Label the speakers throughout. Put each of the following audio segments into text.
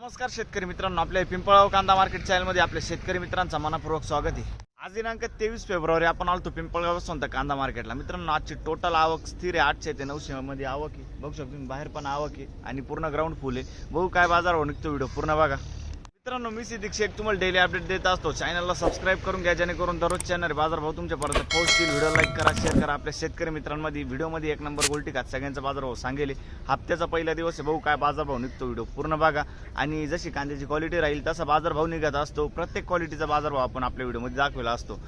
Speaker 1: नमस्कार शेतकरी मित्रांनो, आपल्या पिंपळगाव कांदा मार्केट चॅनलमध्ये आपल्या शेतकरी मित्रांचा मनपूर्वक स्वागत आहे। आज दिनांक 23 फेब्रुवारी आपण आलतो पिंपळगाव स्वतः कांदा मार्केटला। मित्रांनो, आजची टोटल आवक स्थिर आहे 800 ते 900 मध्ये आवक आहे। बघू शकतो तुम्ही, बाहेर पण आवक आहे आणि पूर्ण ग्राउंड फुल आहे। बघू काय बाजार भाव निघतो, व्हिडिओ पूर्ण बघा। मित्रांनो, मी सिद्दीक शेख तुम्हाला डेली अपडेट देत असतो। चॅनलला सबस्क्राइब करून घ्या, जेणेकरून दररोज चॅनल बाजार भाव तुमच्यापर्यंत पोहोचतील। व्हिडिओ लाईक करा, शेअर करा। आपल्या शेतकरी मित्रांमध्ये व्हिडिओमध्ये एक नंबर गोल्टी खात सगळ्यांचा बाजार भाव सांगेल। हप्त्याचा पहिला दिवस आहे, बघू काय बाजार भाव निघतो, व्हिडिओ पूर्ण बघा। आणि जशी कांद्याची क्वालिटी राहील तसा बाजार भाव निघत असतो। प्रत्येक क्वालिटीचा बाजार भाव आपण आपल्या व्हिडिओमध्ये दाखवला असतो।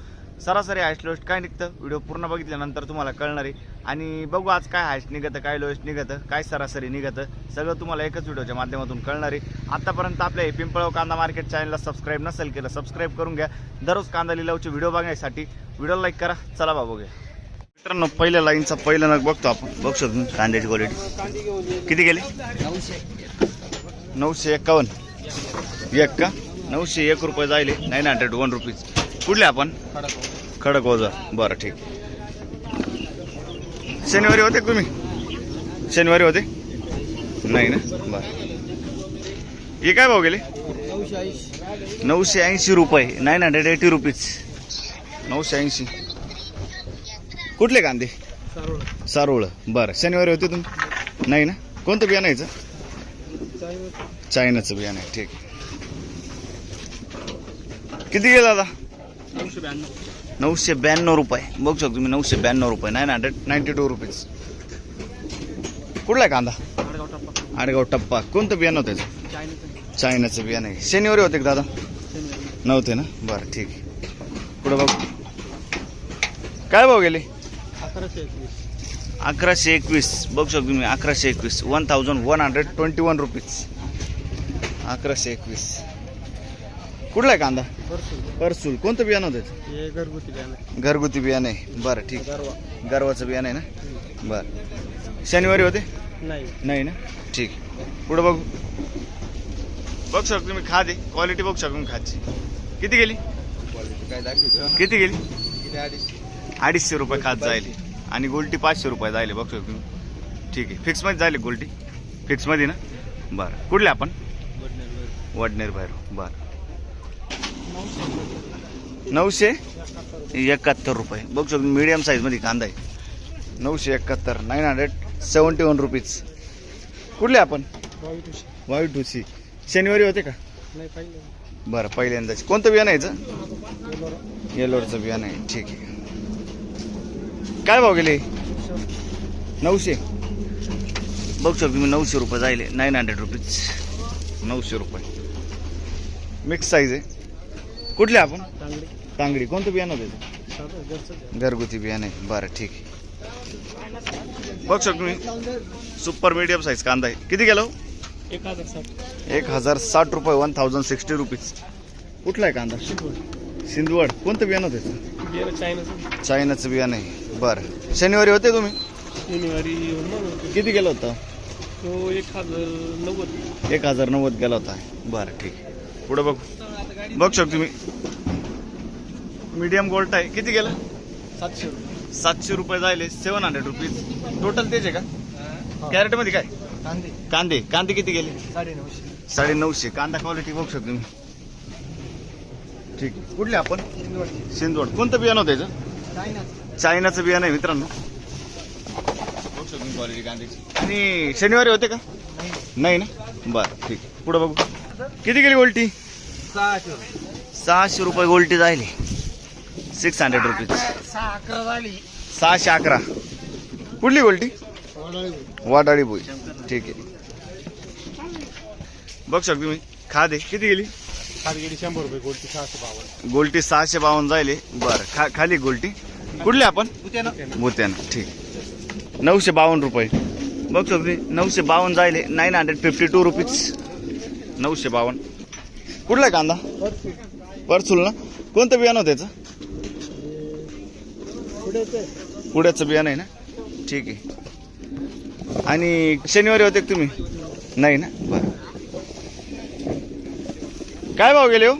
Speaker 1: सरासरी हायस्ट लोएस्ट काय निघतं, व्हिडिओ पूर्ण बघितल्यानंतर तुम्हाला कळणार आहे। आणि बघू आज काय हायस्ट निघतं, काय लोएस्ट निघतं, काय सरासरी निघतं, सगळं तुम्हाला एकच व्हिडिओच्या माध्यमातून कळणार आहे। आतापर्यंत आपल्या पिंपळगाव कांदा मार्केट चॅनलला सबस्क्राइब नसेल केलं, सबस्क्राइब करून घ्या। दररोज कांदा लिलावचे व्हिडिओ बघण्यासाठी व्हिडिओ लाईक करा। चला बाबू घ्या मित्रांनो, पहिल्या लाईनचा पहिला नग बघतो आपण। बघू शकतो कांद्याची क्वालिटी किती गेली, 951 एक का 901 रुपये जायले, 901 रुपीज। कुठले आपण खडक ओझर, बरं ठीक। शनिवारी होते तुम्ही, शनिवारी होते नाही ना, बरं। हे काय भाव गेले, 980 रुपये, 980 रुपीज, 980। कुठले कांदे, सारोळ, बरं। शनिवारी होते तुम्ही नाही ना, कोणतं बियाणं यायचं, चायनाचं बियाणं आहे, ठीक। किती गेला दादा, 992 रुपये। बघू शकतो तुम्ही, 992 रुपये, 992 रुपीज। कुठला आहे कांदा, आडगाव टप्पा। कोणतं बियाणं होतं त्याचं, चायनाचं बियाणं आहे। शनिवारी होते का दादा, नव्हते ना, बरं ठीक आहे। पुढे बघू काय भाव गेले, 1121। बघू शकतो तुम्ही, 1121, 1121 रुपीज, 1121। कुठला आहे कांदा, परसूल। कोणतं बियाणं होतं, घरगुती बियाणं आहे, बरं ठीक। गरवाचं बियाणं आहे ना, बरं। शनिवारी होते नाही ना, ठीक। पुढे बघू, बघू शकतो तुम्ही खाद आहे, क्वालिटी बघू शकतो खादची। किती गेली, किती गेली, 250 रुपये खाद जायले आणि गोल्टी 500 रुपये जायले। बघू शकतो तुम्ही, ठीक आहे। फिक्समध्ये जायले गोल्टी, फिक्समध्ये ना, बरं। कुठले आपण वडनेर बाहेर, बरं। 971 रुपये। बघू शकतो मीडियम साईजमध्ये कांदा आहे, 971, 971 रुपीज। कुठले आपण वाईट ठुसी। शनिवारी होते का, बरं, पहिल्यांदाच। कोणतं बियाणं यायचं, येलोरचं बियाणं आहे, ठीक आहे। काय भाव गेले, 900। बघू शकतो तुम्ही, 900 रुपये जायले, 900 रुपीज, 900 रुपये। मिक्स साईज आहे। कुठले आपण तांगडी। कोणतं बियाणं होतं, घरगुती बियाणं आहे, बरं ठीक आहे। बघू शकतो तुम्ही, सुपर मीडियम साईज कांदा आहे। किती गेलो, 1060 रुपये, 1060 रुपीज। कुठला आहे कांदा, सिंदवड। कोणतं बियाणं होतं, चायनाचं बियाणं आहे, बरं। शनिवारी होते तुम्ही, किती गेला होता, 1090 गेला होता, बरं ठीक। पुढे बघू, बघू शकतो तुम्ही मीडियम गोल्ट आहे। किती गेलं, 700 रुपये जायले, 700 रुपीज टोटल तेच आहे का। कॅरेट मध्ये काय कांदे, कांदे किती गेले, 950। कांदा क्वालिटी बघू शकतो तुम्ही, ठीक आहे। कुठले आपण सिंदवड। कोणतं बियाणं होतं याचं, चायनाचं बियाणं आहे मित्रांनो। बघू शकतो क्वालिटी कांद्याची। आणि शनिवारी होते का नाही ना, बरं ठीक। पुढे बघू, किती गेली गोल्टी, 600 रुपये गोल्टी जायले, 600 रुपीज, 611। कुठली गोल्टी, वाडाळी बोई, ठीक आहे। बघू शकतो तुम्ही खाद आहे। किती गेली,
Speaker 2: 100 रुपये गोल्टी, 652
Speaker 1: गोल्टी 652 जायले, बरं। खाली गोल्टी। कुठली आपण भूत्याना, ठीक। 952 रुपये। बघू शकतो तुम्ही, 952 जायले, 952 रुपीज, 952। कुठला आहे कांदा, परसूल ना। कोणतं बियाणं होतं त्याचं, पुढ्याचं बियाणं आहे ना, ठीक आहे। आणि शनिवारी होते तुम्ही नाही ना, बरं। काय भाव गेले हो,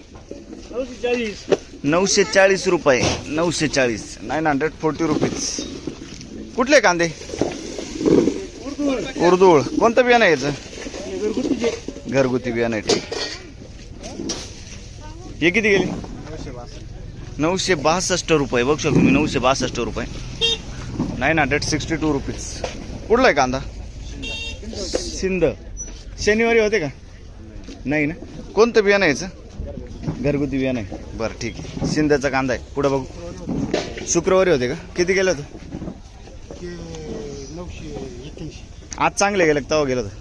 Speaker 1: 940 रुपये, 940, 940 रुपीज। कुठले कांदे, उर्दूळ। कोणतं बियाणं आहे याचं, घरगुती बियाणं आहे. ठीक. हे किती गेली? 962 रुपये. बघू शकतो तुम्ही 962 रुपये. 962 रुपीज. कुठला आहे कांदा? सिंध. शनिवारी होते का? नाही ना. कोणतं बियाणं आहे याचं? घरगुती बियाणं आहे. बरं ठीक आहे. सिंधचा कांदा आहे. पुढं बघू. शुक्रवारी होते का? किती गेलं होतं?
Speaker 2: 981.
Speaker 1: आज चांगले गेलं का? तेव्हा गेलं होतं?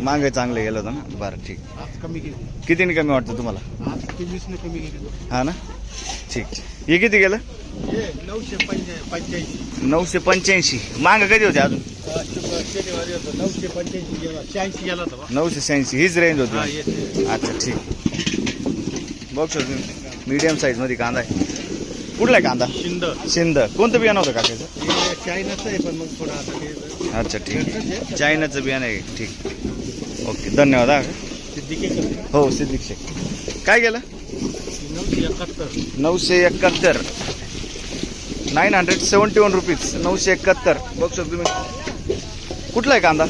Speaker 1: मागे चांगले गेलं होतं ना. बरं ठीक.
Speaker 2: आज कमी गेली.
Speaker 1: कितीने कमी वाटतं तुम्हाला?
Speaker 2: आज 23 कमी गेली.
Speaker 1: हा ना. ठीक. हे किती गेलं?
Speaker 2: 985.
Speaker 1: 985. मागं कधी होते अजून?
Speaker 2: शनिवारी होतं 985 गेला. 86 गेला होता.
Speaker 1: 986 हीच रेंज
Speaker 2: हा,
Speaker 1: होती.
Speaker 2: येते.
Speaker 1: अच्छा ठीक. बघ शकतो मीडियम साईज मध्ये कांदा आहे. कुठला आहे कांदा?
Speaker 2: शिंद.
Speaker 1: सिंध. कोणतं बियाणं होतं काकाचं?
Speaker 2: हे चायनाचं आहे पण मग थोडं आता ते
Speaker 1: अच्छा ठीक. चायनाचं बियाणं आहे. ठीक. ओके धन्यवाद. हा
Speaker 2: सिद्दीकी करते.
Speaker 1: हो सिद्दीक शेख. काय गेलं?
Speaker 2: 971.
Speaker 1: 971. 971 रुपीज. 971. बघ शकतो तुम्ही. कुठला आहे कांदा?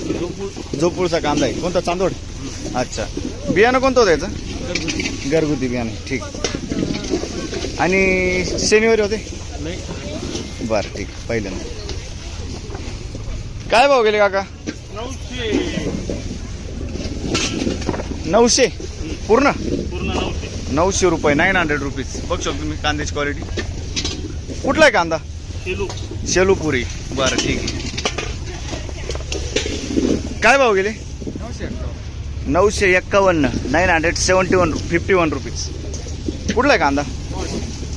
Speaker 1: जोपूरचा कांदा आहे. कोणता? चांदोड. अच्छा. बियाणं कोणतं होतं याचं? घरगुती बियाणं आहे. ठीक. आणि शनिवारी होते?
Speaker 2: नाही.
Speaker 1: बरं ठीक. पहिल्यांदा काय भाव गेले काका? 900 पूर्ण 900 रुपये. 900 रुपीज. बघ शकतो तुम्ही कांद्याची क्वालिटी. कुठला आहे कांदा? शेलूपुरी. बरं ठीक आहे. काय भाव गेले? 951. 951 रुपीज. कुठला आहे कांदा?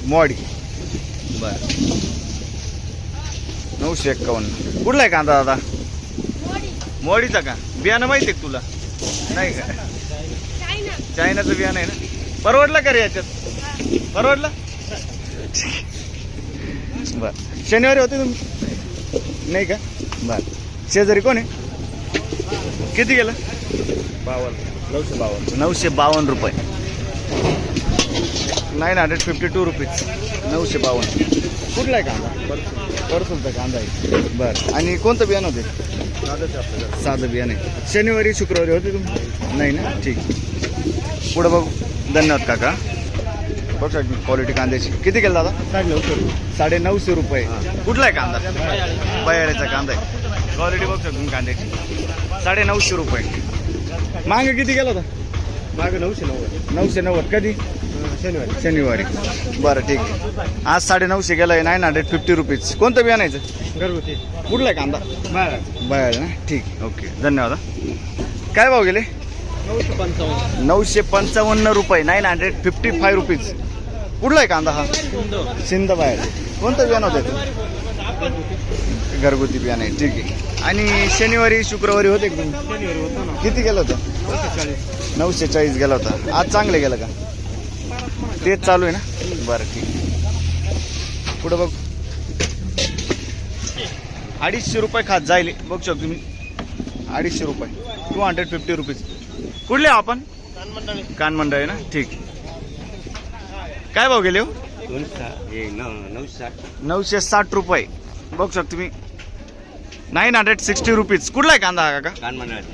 Speaker 1: मोडी. बरं 951. कुठला आहे कांदा दादा? मोडीचा का? बियाणं माहिती आहे का तुला? नाही का? चायनाचं बियाणं आहे ना. परवडलं का रे याच्यात? परवडलं. बर. शनिवारी होते तुम्ही? नाही का? बर. शेजारी कोण आहे? किती गेलं? 952 रुपये. 952 रुपीज. 952. कुठला आहे कांदा? परतूरचा कांदा आहे. बरं. आणि कोणतं बियाणं होते? साधं बियाणं आहे. शनिवारी शुक्रवारी होते तुम्ही? नाही ना. ठीक. पुढं बघू. धन्यवाद काका. बघ क्वालिटी कांद्याची. किती केलं दादा? 950 रुपये. कुठला आहे कांदा? बयाळ्याचा कांदा आहे. क्वालिटी बघ शकतो कांद्याची. 950 रुपये. मागे किती गेला होता?
Speaker 2: मागे 990.
Speaker 1: 990. कधी? शनिवारी. बरं ठीक आहे. आज 950 गेलाय. 950 रुपीज. कोणतं बियाणं यायचं?
Speaker 2: घरगुती.
Speaker 1: कुठला आहे कांदा? बयाळ ना. ठीक. ओके धन्यवाद. काय भाव गेले? 955 रुपये. 955 रुपीज. कुठला आहे कांदा हा? सिंध बाहेर. कोणतं बियाणं होतं? घरगुती बियाणं आहे. ठीक आहे. आणि शनिवारी शुक्रवारी होते का तुम्ही? किती गेलं होतं? 940 गेला होता. आज चांगले गेलं का? तेच चालू आहे ना. बरं ठीक. पुढं बघ. 250 रुपये खात जाईल. बघू शकतो तुम्ही. 250 रुपये. 250 रुपीज. कुठले आपण? कानमंडळ आहे ना. ठीक. काय भाव गेले हो? 960 रुपये. बघू शकतो तुम्ही. 960 रुपीज. कुठला आहे कांदा हा काका?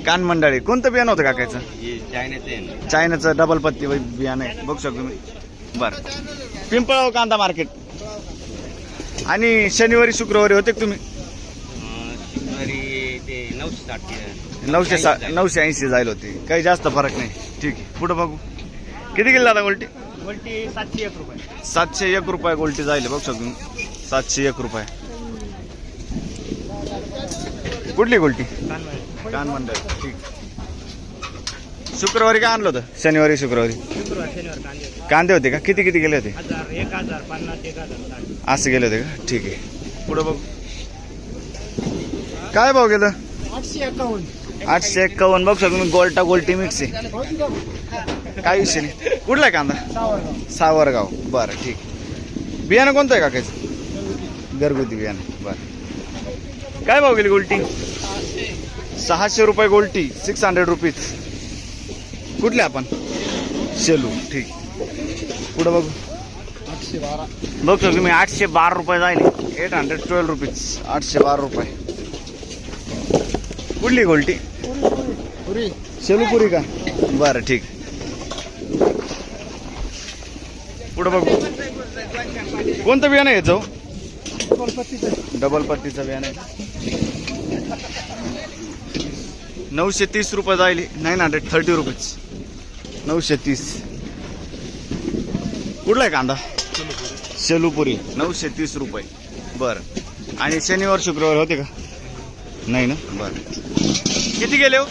Speaker 1: कानमंडळी. कोणतं बियाणं होतं काकाचं? चायनाचं डबल पत्ती बियाणं आहे. बघू शकतो तुम्ही. बरं. पिंपळगाव कांदा मार्केट. आणि शनिवारी शुक्रवारी होते का तुम्ही? 980 जायला होते. काही जास्त फरक नाही. ठीक आहे. पुढं बघू. किती गेली दादा गोल्टी?
Speaker 2: 701 रुपये.
Speaker 1: 701 रुपये गोल्टी जायला. बघू शकतो तुम्ही. 701 रुपये. कुठली गोल्टी? कानमंडळ. ठीक. शुक्रवारी काय आणलं होतं? शनिवारी शुक्रवारी कांदे होते का? किती किती गेले होते?
Speaker 2: 1000, 50, 1000.
Speaker 1: असं गेले होते का? ठीक आहे. पुढं बघ. काय भाव गेलं? 851. बघ तुम्ही. गोल्टा गोल्टी मिक्स आहे. काय विषय नाही. कुठला आहे कांदा? सावरगाव. बरं ठीक. बियाणं कोणतं आहे काकाचं? घरगुती बियाणं. बरं. काय भाव गेली गोल्टी? 600 रुपये गोल्टी. 600 रुपीज. कुठले आपण? शेलू. ठीक. पुढं बघू.
Speaker 2: 812.
Speaker 1: बघतो तुम्ही. 812 रुपये जाईल. 812 रुपीज. 812 रुपये. कुठली गोल्टी?
Speaker 2: पुरी
Speaker 1: शेलूपुरी का बरं ठीक. पुढं बघू कोणतं बियाणं आहे याचं? डबल पत्तीचं बियाणं आहे. 930 रुपये जाईल. 930 रुपीज. 930. कुठला आहे कांदा? शेलूपुरी 930 रुपये. बरं आणि शनिवार शुक्रवार होते का? नाही ना. बरं किती गेले हो?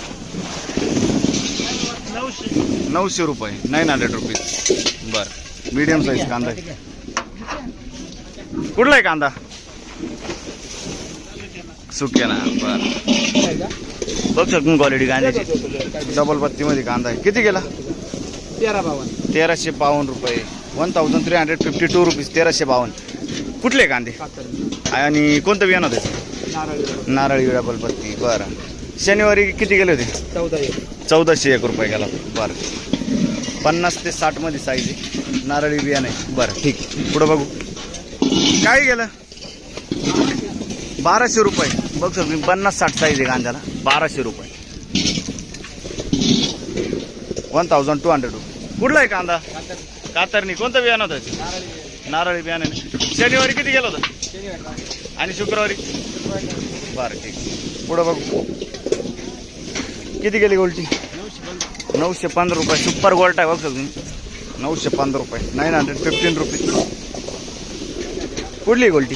Speaker 1: 900 रुपये. 900 रुपीज. बरं मीडियम साईज कांदा आहे. कुठला आहे कांदा? सुक्याना. बरं बघ शकतो क्वालिटी कांद्याची. डबल पत्तीमध्ये कांदा आहे. किती गेला? 1352 रुपये. 1352 रुपीज. 1352. कुठले कांदे आणि कोणतं बियाणं होते? नारळी डबल पत्ती. बरं शनिवारी किती गेले होते? 1401 रुपये गेला. बरं 50 ते 60 मध्ये साईज आहे. नारळी बियाणं आहे. बरं ठीक. पुढं बघू काय गेलं? 1200 रुपये. बघ सर 50-60 साईज आहे कांद्याला. 1200 रुपये. 1200 रुपये. कुठला आहे कांदा? कातरणी. कोणतं बियाणं होतं? नारळी बियाणं. शनिवारी किती गेलं होतं आणि शुक्रवारी? बरं ठीक. पुढं बघू किती गेली गोल्टी? 915 रुपये. सुपर गोल्ट आहे बघ तुम्ही. 915 रुपये. 915 रुपीज. कुठली गोल्टी?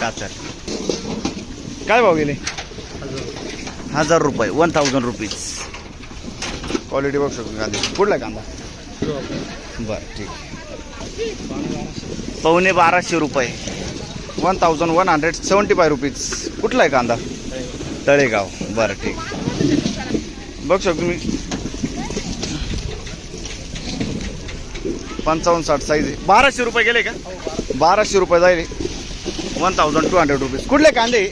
Speaker 1: कातर. काय भाव गेले? 1000 रुपये. 1000 रुपीज. क्वालिटी बघ शकतो कांदे. कुठला कांदा? बरं ठीक. 1250 रुपये. 1175 रुपीज. कुठला आहे कांदा? तळेगाव. बरं ठीक. बघ शकतो तुम्ही 55-60 साईज आहे. 1200 रुपये गेले का? 1200 रुपये जाईल. 1200 रुपीज. कुठले कांदे?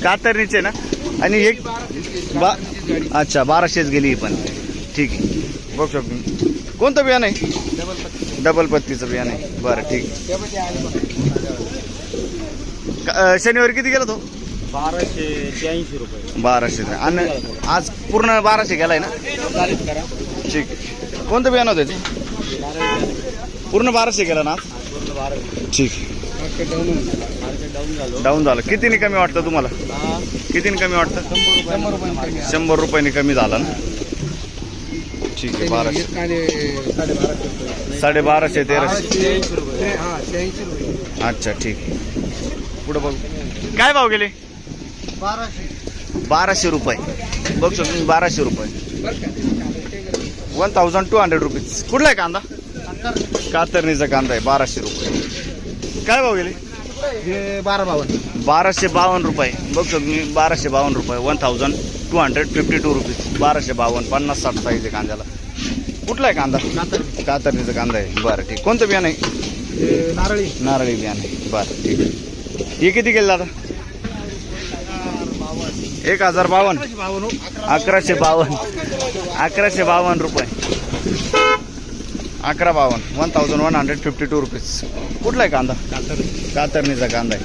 Speaker 1: कातरणीचे ना. आणि एक अच्छा 1200च गेली पण. ठीक आहे. बघ शकतो कोणतं बियाणं आहे? डबल पत्तीचं बियाणं आहे. बरं ठीक. शनिवारी किती गेला तो?
Speaker 2: 1280 रुपये.
Speaker 1: 1200. आणि आज पूर्ण 1200 गेलाय ना. ठीक. कोणतं बियाणं होतं ते? पूर्ण 1200 गेला ना आज. ठीक. डाऊन झालं. कितीने कमी वाटतं तुम्हाला? कितीने कमी वाटतं? 100 रुपयाने कमी झाला ना. ठीक आहे. 1200. 1250 1300. अच्छा ठीक आहे. पुढं बघू काय भाव गेले? 1200 रुपये. बघ शकतो 1200 रुपये. 1200 रुपीज. कुठला आहे कांदा? कातरणीचा कांदा आहे. 1200 रुपये. काय भाव गेले? 1252 रुपये. बघ शकतो मी 1252 रुपये. 1252 रुपीज. 1252. 50-60 साईज आहे कांद्याला. कुठला आहे कांदा? कातरणीचा कांदा आहे. बरं ठीक. कोणतं बियाणं आहे? नारळी बियाणं आहे. बरं ठीक. हे किती गेलं दादा? 1052. 1152. 1152 रुपये. 1152. 1152 रुपीज. कुठला आहे कांदा? कातरणीचा कांदा आहे.